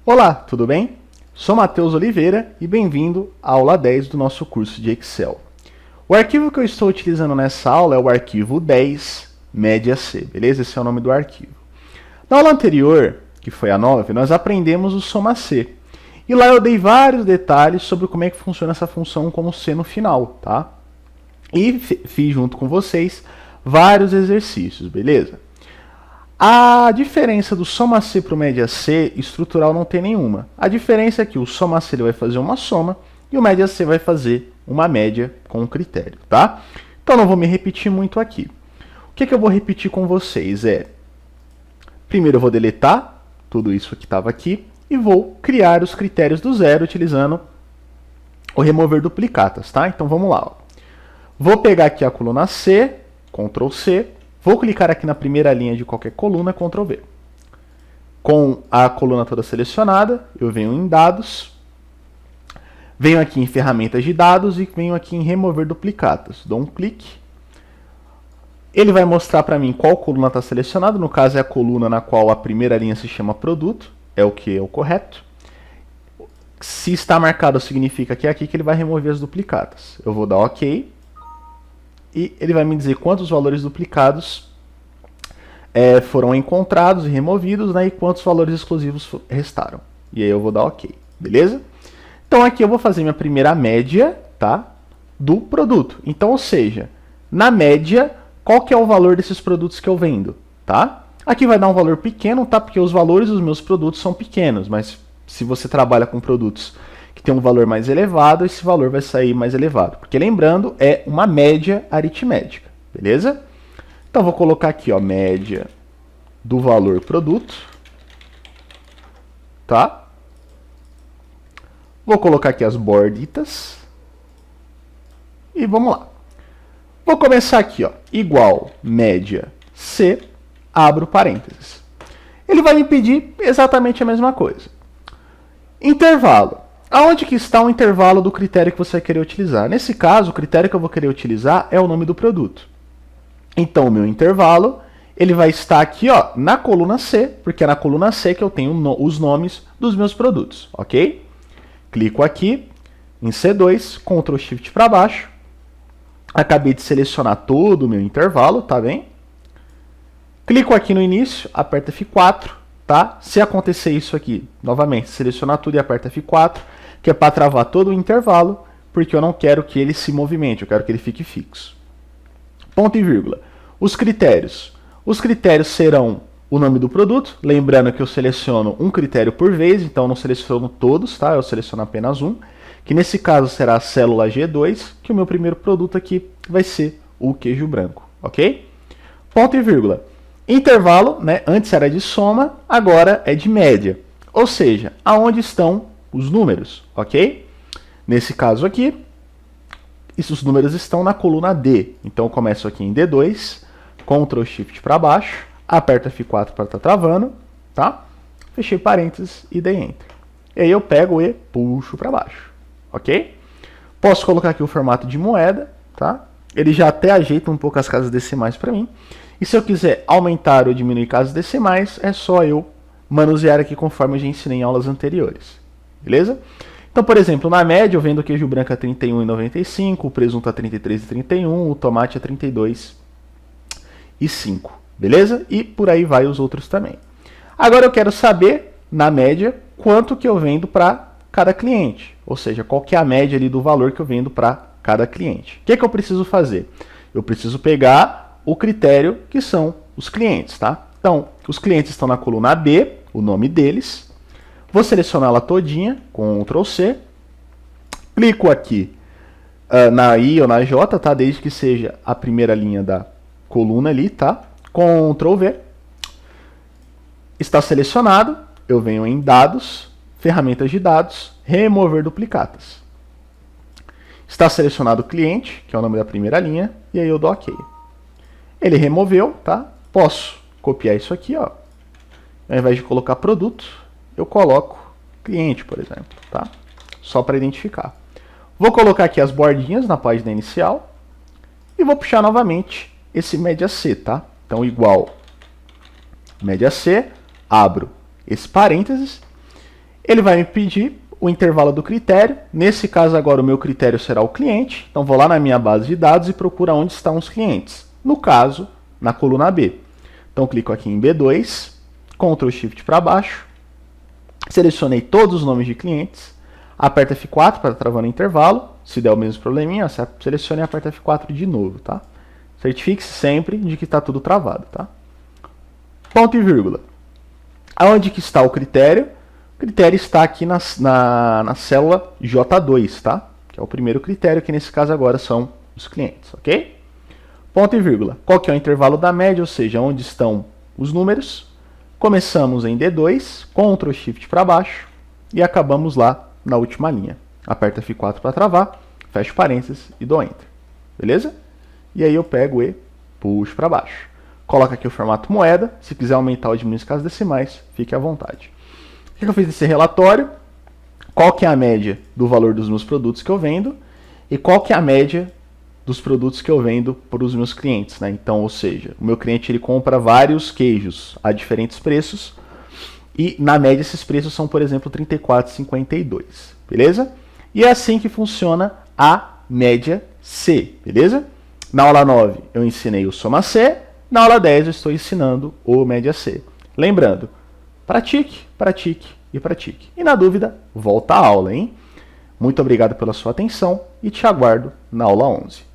Olá, tudo bem? Sou Matheus Oliveira e bem-vindo à aula 10 do nosso curso de Excel. O arquivo que eu estou utilizando nessa aula é o arquivo 10 média C, beleza? Esse é o nome do arquivo. Na aula anterior, que foi a 9, nós aprendemos o soma C. E lá eu dei vários detalhes sobre como é que funciona essa função como C no final, tá? E fiz junto com vocês vários exercícios, beleza? A diferença do soma C para o média C estrutural não tem nenhuma. A diferença é que o soma C ele vai fazer uma soma e o média C vai fazer uma média com um critério, tá? Então não vou me repetir muito aqui. O que eu vou repetir com vocês é... Primeiro eu vou deletar tudo isso que estava aqui e vou criar os critérios do zero utilizando o remover duplicatas, tá? Então vamos lá. Ó. Vou pegar aqui a coluna C, Ctrl C, vou clicar aqui na primeira linha de qualquer coluna, Ctrl V. Com a coluna toda selecionada, eu venho em dados, venho aqui em ferramentas de dados e venho aqui em remover duplicatas. Dou um clique. Ele vai mostrar para mim qual coluna está selecionada, no caso é a coluna na qual a primeira linha se chama produto, é o que é o correto. Se está marcado, significa que é aqui que ele vai remover as duplicatas. Eu vou dar OK. E ele vai me dizer quantos valores duplicados foram encontrados e removidos, né, e quantos valores exclusivos restaram. E aí eu vou dar OK, beleza? Então aqui eu vou fazer minha primeira média, tá, do produto. Então, ou seja, na média, qual que é o valor desses produtos que eu vendo, tá? Aqui vai dar um valor pequeno, tá, porque os valores dos meus produtos são pequenos, mas se você trabalha com produtos que tem um valor mais elevado, esse valor vai sair mais elevado. Porque lembrando, é uma média aritmética, beleza? Então vou colocar aqui, ó, média do valor produto, tá? Vou colocar aqui as borditas. E vamos lá. Vou começar aqui, ó, igual média C, abro parênteses. Ele vai me pedir exatamente a mesma coisa. Intervalo. Aonde que está o intervalo do critério que você vai querer utilizar? Nesse caso, o critério que eu vou querer utilizar é o nome do produto. Então, o meu intervalo, ele vai estar aqui, ó, na coluna C, porque é na coluna C que eu tenho os nomes dos meus produtos, ok? Clico aqui em C2, Ctrl Shift para baixo. Acabei de selecionar todo o meu intervalo, tá bem? Clico aqui no início, aperto F4, tá? Se acontecer isso aqui, novamente, selecionar tudo e aperta F4, que é para travar todo o intervalo, porque eu não quero que ele se movimente, eu quero que ele fique fixo. Ponto e vírgula. Os critérios. Os critérios serão o nome do produto, lembrando que eu seleciono um critério por vez, então eu não seleciono todos, tá? Eu seleciono apenas um, que nesse caso será a célula G2, que o meu primeiro produto aqui vai ser o queijo branco, ok? Ponto e vírgula. Intervalo, né? Antes era de soma, agora é de média. Ou seja, aonde estão os números, ok? Nesse caso aqui, os números estão na coluna D. Então eu começo aqui em D2, Ctrl Shift para baixo, aperto F4 para estar travando, tá? Fechei parênteses e dei Enter. E aí eu pego e puxo para baixo, ok? Posso colocar aqui o formato de moeda, tá? Ele já até ajeita um pouco as casas decimais para mim. E se eu quiser aumentar ou diminuir casas decimais, é só eu manusear aqui conforme eu já ensinei em aulas anteriores. Beleza? Então, por exemplo, na média eu vendo o queijo branco a R$ 31,95, o presunto a R$ 33,31, o tomate a R$ 32,05. Beleza? E por aí vai os outros também. Agora eu quero saber, na média, quanto que eu vendo para cada cliente. Ou seja, qual que é a média ali do valor que eu vendo para cada cliente. O que eu preciso fazer? Eu preciso pegar o critério que são os clientes, tá? Então, os clientes estão na coluna B, o nome deles. Vou selecioná-la todinha, Ctrl C. Clico aqui na I ou na J, tá? Desde que seja a primeira linha da coluna ali, tá? Ctrl V. Está selecionado. Eu venho em dados, ferramentas de dados, remover duplicatas. Está selecionado o cliente, que é o nome da primeira linha, e aí eu dou OK. Ele removeu, tá? Posso copiar isso aqui, ó. Ao invés de colocar produto, eu coloco cliente, por exemplo, tá? Só para identificar. Vou colocar aqui as bordinhas na página inicial e vou puxar novamente esse média C, tá? Então, igual média C, abro esse parênteses Ele vai me pedir o intervalo do critério. Nesse caso agora o meu critério será o cliente. Então vou lá na minha base de dados e procuro onde estão os clientes. No caso, na coluna B. Então clico aqui em B2, Ctrl Shift para baixo, selecionei todos os nomes de clientes, aperta F4 para travar no intervalo. Se der o mesmo probleminha, você seleciona e aperta F4 de novo, tá? Certifique-se sempre de que está tudo travado, tá? Ponto e vírgula. Aonde que está o critério? O critério está aqui na célula J2, tá? Que é o primeiro critério, que nesse caso agora são os clientes, ok? Ponto e vírgula. Qual que é o intervalo da média, ou seja, onde estão os números? Começamos em D2, Ctrl Shift para baixo e acabamos lá na última linha. Aperta F4 para travar, fecho parênteses e dou Enter. Beleza? E aí eu pego e puxo para baixo. Coloca aqui o formato moeda. Se quiser aumentar ou diminuir as casas decimais, fique à vontade. O que eu fiz nesse relatório? Qual que é a média do valor dos meus produtos que eu vendo e qual que é a média dos produtos que eu vendo para os meus clientes, né? Então, ou seja, o meu cliente ele compra vários queijos a diferentes preços e na média esses preços são, por exemplo, R$ 34,52, beleza? E é assim que funciona a média C, beleza? Na aula 9 eu ensinei o soma C, na aula 10 eu estou ensinando o média C. Lembrando, pratique, pratique e pratique. E na dúvida, volta à aula, hein? Muito obrigado pela sua atenção e te aguardo na aula 11.